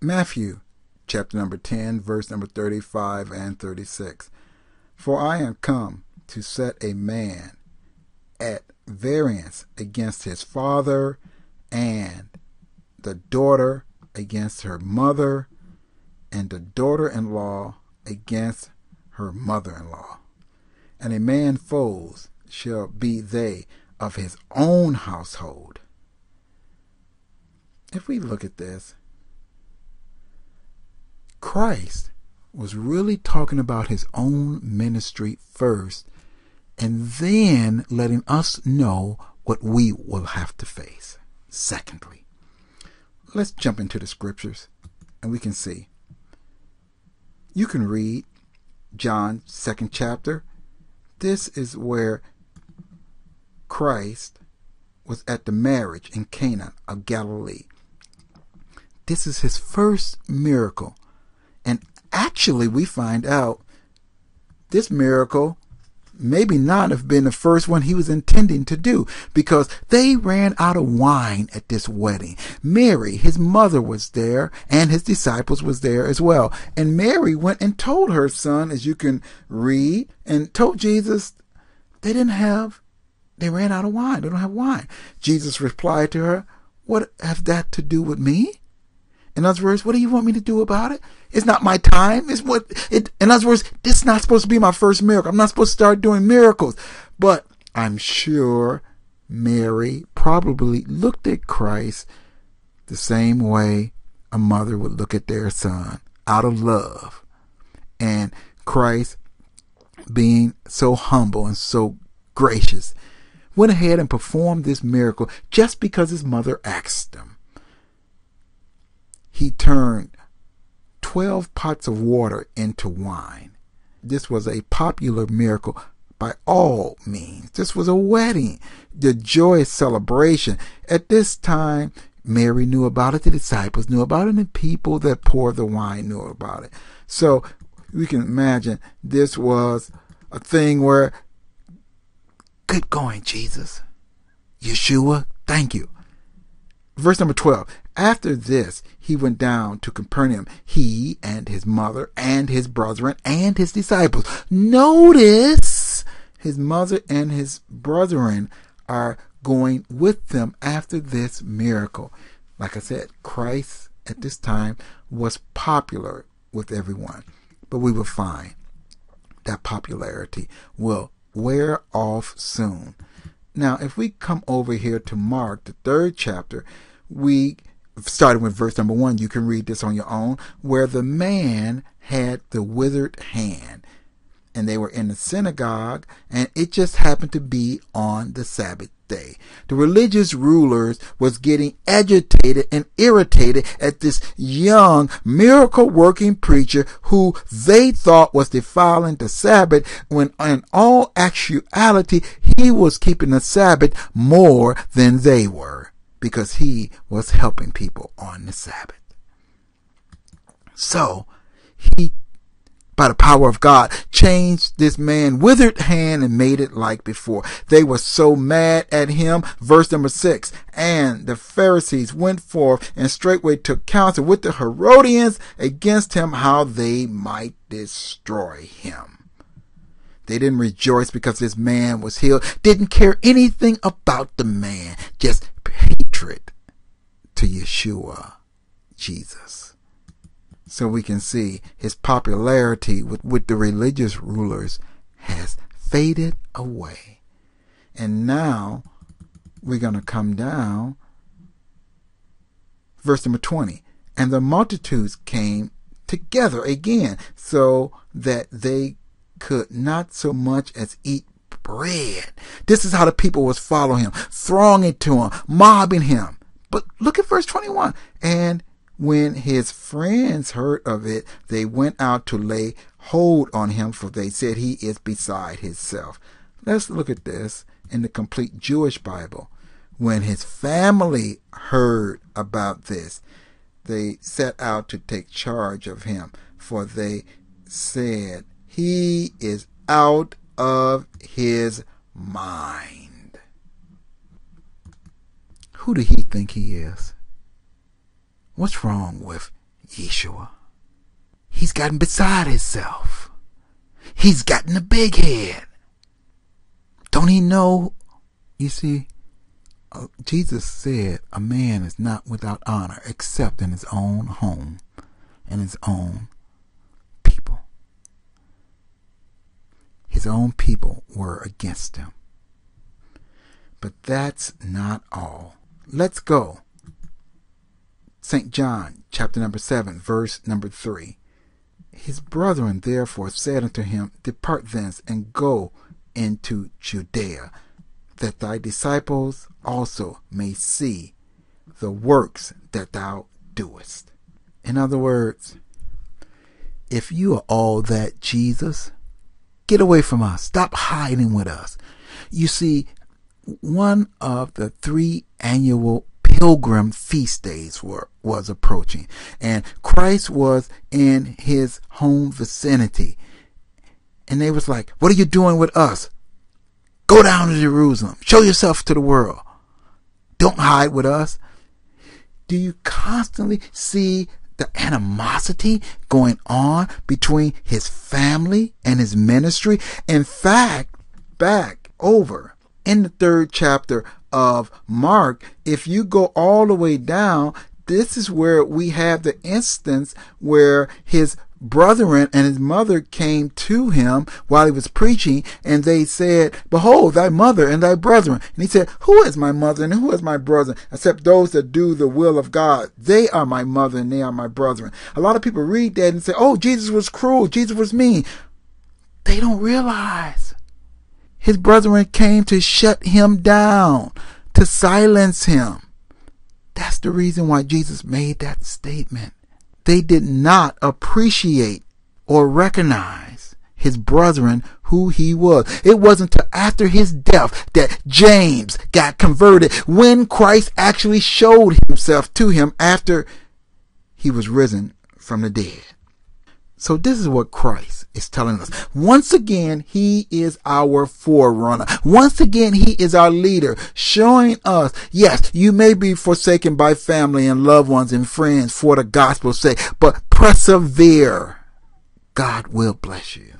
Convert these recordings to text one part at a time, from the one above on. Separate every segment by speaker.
Speaker 1: Matthew chapter number 10, verse number 35 and 36. For I am come to set a man at variance against his father, and the daughter against her mother, and the daughter-in-law against her mother-in-law. And a man's foes shall be they of his own household. If we look at this, Christ was really talking about his own ministry first, and then letting us know what we will have to face. Secondly, let's jump into the scriptures and we can see. You can read John 2nd chapter. This is where Christ was at the marriage in Cana of Galilee. This is his first miracle. And actually we find out this miracle maybe not have been the first one he was intending to do, because they ran out of wine at this wedding. Mary, his mother, was there, and his disciples was there as well. And Mary went and told her son, as you can read, and told Jesus they ran out of wine. They don't have wine. Jesus replied to her, what has that to do with me? In other words, what do you want me to do about it? It's not my time. In other words, this is not supposed to be my first miracle. I'm not supposed to start doing miracles. But I'm sure Mary probably looked at Christ the same way a mother would look at their son, out of love. And Christ, being so humble and so gracious, went ahead and performed this miracle just because his mother asked him. He turned 12 pots of water into wine. This was a popular miracle by all means. This was a wedding, the joyous celebration. At this time, Mary knew about it, the disciples knew about it, and the people that poured the wine knew about it. So we can imagine this was a thing where, good going, Jesus. Yeshua, thank you. Verse number 12. After this, he went down to Capernaum, he and his mother and his brethren and his disciples. Notice his mother and his brethren are going with them after this miracle. Like I said, Christ at this time was popular with everyone. But we will find that popularity will wear off soon. Now, if we come over here to Mark, the 3rd chapter, we starting with verse number 1, you can read this on your own, where the man had the withered hand. And they were in the synagogue, and it just happened to be on the Sabbath day. The religious rulers was getting agitated and irritated at this young miracle-working preacher who they thought was defiling the Sabbath, when in all actuality he was keeping the Sabbath more than they were, because he was helping people on the Sabbath. So he, by the power of God, changed this man's withered hand and made it like before. They were so mad at him. Verse number 6. And the Pharisees went forth and straightway took counsel with the Herodians against him, how they might destroy him. They didn't rejoice because this man was healed. Didn't care anything about the man. Just hatred to Yeshua, Jesus. So we can see his popularity with the religious rulers has faded away. And now we're going to come down. Verse number 20. And the multitudes came together again, so that they could not so much as eat bread. This is how the people was following him, thronging to him, mobbing him. But look at verse 21. And when his friends heard of it, they went out to lay hold on him, for they said he is beside himself. Let's look at this in the complete Jewish Bible. When his family heard about this, they set out to take charge of him, for they said, he is out of his mind. Who do he think he is? What's wrong with Yeshua. He's gotten beside himself. He's gotten a big head. Don't he know? You see, Jesus said a man is not without honor except in his own home and his own people. His own people were against him. But that's not all. Let's go. St. John, chapter number 7, verse number 3. His brethren therefore said unto him, Depart thence, and go into Judea, that thy disciples also may see the works that thou doest. In other words, if you are all that Jesus, get away from us. Stop hiding with us. You see, one of the 3 annual pilgrim feast days was approaching, and Christ was in his home vicinity, and they was like, what are you doing with us? Go down to Jerusalem. Show yourself to the world. Don't hide with us. Do you constantly see the animosity going on between his family and his ministry? In fact, back over in the 3rd chapter of Mark, if you go all the way down, this is where we have the instance where his brethren and his mother came to him while he was preaching, and they said, Behold, thy mother and thy brethren. And he said, Who is my mother and who is my brethren? Except those that do the will of God. They are my mother and they are my brethren. A lot of people read that and say, oh, Jesus was cruel. Jesus was mean. They don't realize his brethren came to shut him down, to silence him. That's the reason why Jesus made that statement. They did not appreciate or recognize his brethren, who he was. It wasn't until after his death that James got converted, when Christ actually showed himself to him after he was risen from the dead. So this is what Christ is telling us. Once again, he is our forerunner. Once again, he is our leader, showing us, yes, you may be forsaken by family and loved ones and friends for the gospel's sake, but persevere. God will bless you.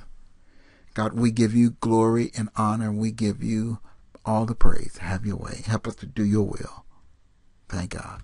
Speaker 1: God, we give you glory and honor. We give you all the praise. Have your way. Help us to do your will. Thank God.